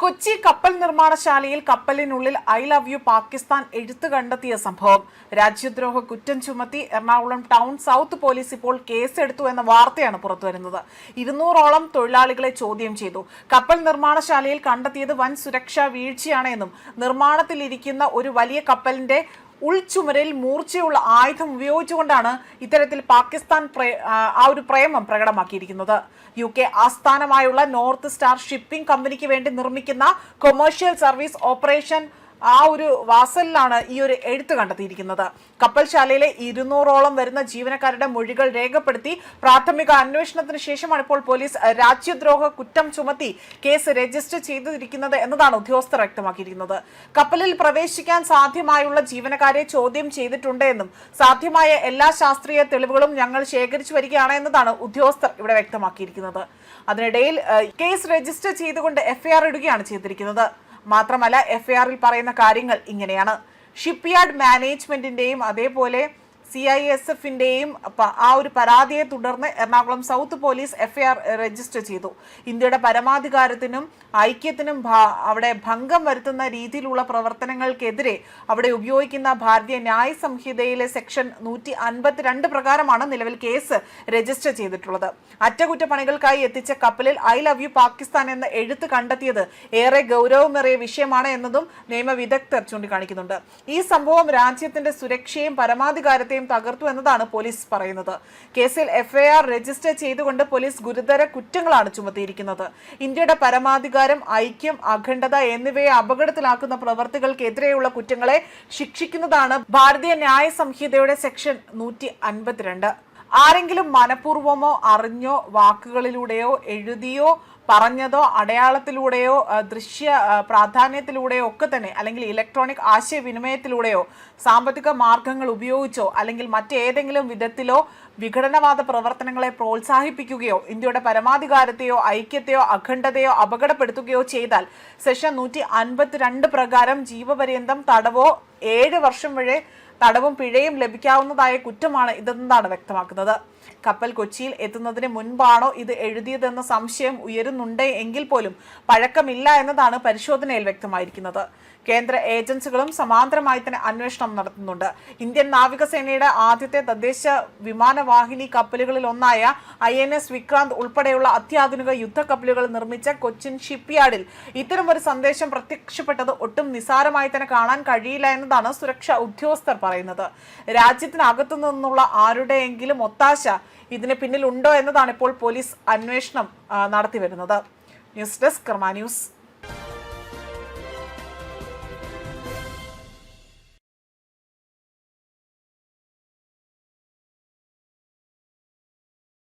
കൊച്ചി കപ്പൽ നിർമ്മാണശാലയിൽ കപ്പലിനുള്ളിൽ I love you Pakistan എഴുത്ത് കണ്ടെത്തിയ സംഭവം. രാജ്യദ്രോഹ കുറ്റം ചുമത്തി എറണാകുളം ടൗൺ സൗത്ത് പോലീസ് ഇപ്പോൾ കേസെടുത്തു എന്ന വാർത്തയാണ് പുറത്തുവരുന്നത്. 200ഓളം തൊഴിലാളികളെ ചോദ്യം ചെയ്തു. കപ്പൽ നിർമ്മാണശാലയിൽ കണ്ടെത്തിയത് വൻ സുരക്ഷാ വീഴ്ചയാണ് എന്നും നിർമ്മാണത്തിലിരിക്കുന്ന ഒരു വലിയ കപ്പലിന്റെ ഉൾച്ചുമരിൽ മൂർച്ചയുള്ള ആയുധം ഉപയോഗിച്ചുകൊണ്ടാണ് ഇത്തരത്തിൽ പാകിസ്ഥാൻ ആ ഒരു പ്രേമം പ്രകടമാക്കിയിരിക്കുന്നത്. UK ആസ്ഥാനമായുള്ള നോർത്ത് സ്റ്റാർ ഷിപ്പിംഗ് കമ്പനിക്ക് വേണ്ടി നിർമ്മിക്കുന്ന കൊമേഴ്ഷ്യൽ സർവീസ് ഓപ്പറേഷൻ ആ ഒരു വാസലിലാണ് ഈ ഒരു എഴുത്ത് കണ്ടെത്തിയിരിക്കുന്നത്. കപ്പൽശാലയിലെ 200ഓളം വരുന്ന ജീവനക്കാരുടെ മൊഴികൾ രേഖപ്പെടുത്തി പ്രാഥമിക അന്വേഷണത്തിന് ശേഷമാണ് ഇപ്പോൾ പോലീസ് രാജ്യദ്രോഹ കുറ്റം ചുമത്തി കേസ് രജിസ്റ്റർ ചെയ്തിരിക്കുന്നത് എന്നതാണ് ഉദ്യോഗസ്ഥർ വ്യക്തമാക്കിയിരിക്കുന്നത്. കപ്പലിൽ പ്രവേശിക്കാൻ സാധ്യമായുള്ള ജീവനക്കാരെ ചോദ്യം ചെയ്തിട്ടുണ്ട് എന്നും സാധ്യമായ എല്ലാ ശാസ്ത്രീയ തെളിവുകളും ഞങ്ങൾ ശേഖരിച്ചു വരികയാണ് എന്നതാണ് ഉദ്യോഗസ്ഥർ ഇവിടെ വ്യക്തമാക്കിയിരിക്കുന്നത്. അതിനിടയിൽ കേസ് രജിസ്റ്റർ ചെയ്തുകൊണ്ട് FIR ഇടുകയാണ് ചെയ്തിരിക്കുന്നത്. മാത്രമല്ല FIR-ൽ പറയുന്ന കാര്യങ്ങൾ ഇങ്ങനെയാണ്. ഷിപ്പ്യാർഡ് മാനേജ്മെന്റിന്റെയും അതേപോലെ CISF-ന്റെയും ആ ഒരു പരാതിയെ തുടർന്ന് Ernakulam south police FIR register ചെയ്തു. ഇന്ത്യയുടെ പരമാധികാരത്തിനും ഐക്യത്തിനും അവിടെ ഭംഗം വരുത്തുന്ന രീതിയിലുള്ള പ്രവർത്തനങ്ങൾക്കെതിരെ അവിടെ ഉപയോഗിക്കുന്ന ഭാരതീയ ന്യായ സംഹിതയിലെ സെക്ഷൻ 152 പ്രകാരമാണ് നിലവിൽ കേസ് രജിസ്റ്റർ ചെയ്തിട്ടുള്ളത്. അറ്റകുറ്റപ്പണികൾക്കായി എത്തിച്ച കപ്പലിൽ ഐ ലവ് യു പാകിസ്ഥാൻ എന്ന എഴുത്ത് കണ്ടെത്തിയത് ഏറെ ഗൗരവമേറിയ വിഷയമാണ് എന്നതും നിയമ വിദഗ്ധർ ചൂണ്ടിക്കാണിക്കുന്നുണ്ട്. ഈ സംഭവം രാജ്യത്തിന്റെ സുരക്ഷയും പരമാധികാരത്തെയും തകർത്തു എന്നതാണ് പോലീസ് പറയുന്നത്. കേസിൽ FIR രജിസ്റ്റർ ചെയ്തുകൊണ്ട് പോലീസ് ഗുരുതര കുറ്റങ്ങളാണ് ചുമത്തിയിരിക്കുന്നത്. ഇന്ത്യയുടെ പരമാധികാരം, ഐക്യം, അഖണ്ഡത എന്നിവയെ അപകടത്തിലാക്കുന്ന പ്രവർത്തികൾക്കെതിരെയുള്ള കുറ്റങ്ങളെ ശിക്ഷിക്കുന്നതാണ് ഭാരതീയ ന്യായ സംഹിതയുടെ സെക്ഷൻ 152. ആരെങ്കിലും മനഃപൂർവമോ അറിഞ്ഞോ വാക്കുകളിലൂടെയോ എഴുതിയോ പറഞ്ഞതോ അടയാളത്തിലൂടെയോ ദൃശ്യ പ്രാധാന്യത്തിലൂടെയോ ഒക്കെ തന്നെ അല്ലെങ്കിൽ ഇലക്ട്രോണിക് ആശയവിനിമയത്തിലൂടെയോ സാമ്പത്തിക മാർഗങ്ങൾ ഉപയോഗിച്ചോ അല്ലെങ്കിൽ മറ്റേതെങ്കിലും വിധത്തിലോ വിഘടനവാദ പ്രവർത്തനങ്ങളെ പ്രോത്സാഹിപ്പിക്കുകയോ ഇന്ത്യയുടെ പരമാധികാരത്തെയോ ഐക്യത്തെയോ അഖണ്ഡതയോ അപകടപ്പെടുത്തുകയോ ചെയ്താൽ സെക്ഷൻ 152 പ്രകാരം ജീവപര്യന്തം തടവോ 7 വർഷം വരെ തടവും പിഴയും ലഭിക്കാവുന്നതായ കുറ്റമാണ് ഇതെന്നാണ് വ്യക്തമാക്കുന്നത്. കപ്പൽ കൊച്ചിയിൽ എത്തുന്നതിന് മുൻപാണോ ഇത് എഴുതിയതെന്ന സംശയം ഉയരുന്നുണ്ട് എങ്കിൽ പോലും പഴക്കമില്ല എന്നതാണ് പരിശോധനയിൽ വ്യക്തമായിരിക്കുന്നത്. കേന്ദ്ര ഏജൻസികളും സമാന്തരമായി തന്നെ അന്വേഷണം നടത്തുന്നുണ്ട്. ഇന്ത്യൻ നാവികസേനയുടെ ആദ്യത്തെ തദ്ദേശ വിമാനവാഹിനി കപ്പലുകളിൽ ഒന്നായ INS വിക്രാന്ത് ഉൾപ്പെടെയുള്ള അത്യാധുനിക യുദ്ധക്കപ്പലുകൾ നിർമ്മിച്ച കൊച്ചിൻ ഷിപ്പ്യാർഡിൽ ഇത്തരമൊരു സന്ദേശം പ്രത്യക്ഷപ്പെട്ടത് ഒട്ടും നിസാരമായി തന്നെ കാണാൻ കഴിയില്ല എന്നതാണ് സുരക്ഷാ ഉദ്യോഗസ്ഥർ പറയുന്നത്. രാജ്യത്തിനകത്തു നിന്നുള്ള ആരുടെയെങ്കിലും ഒത്താശ ഇതിന് പിന്നിലുണ്ടോ എന്നതാണ് ഇപ്പോൾ പോലീസ് അന്വേഷണം നടത്തി വരുന്നത്. ന്യൂസ് ഡെസ്ക് കർമ്മ ന്യൂസ്.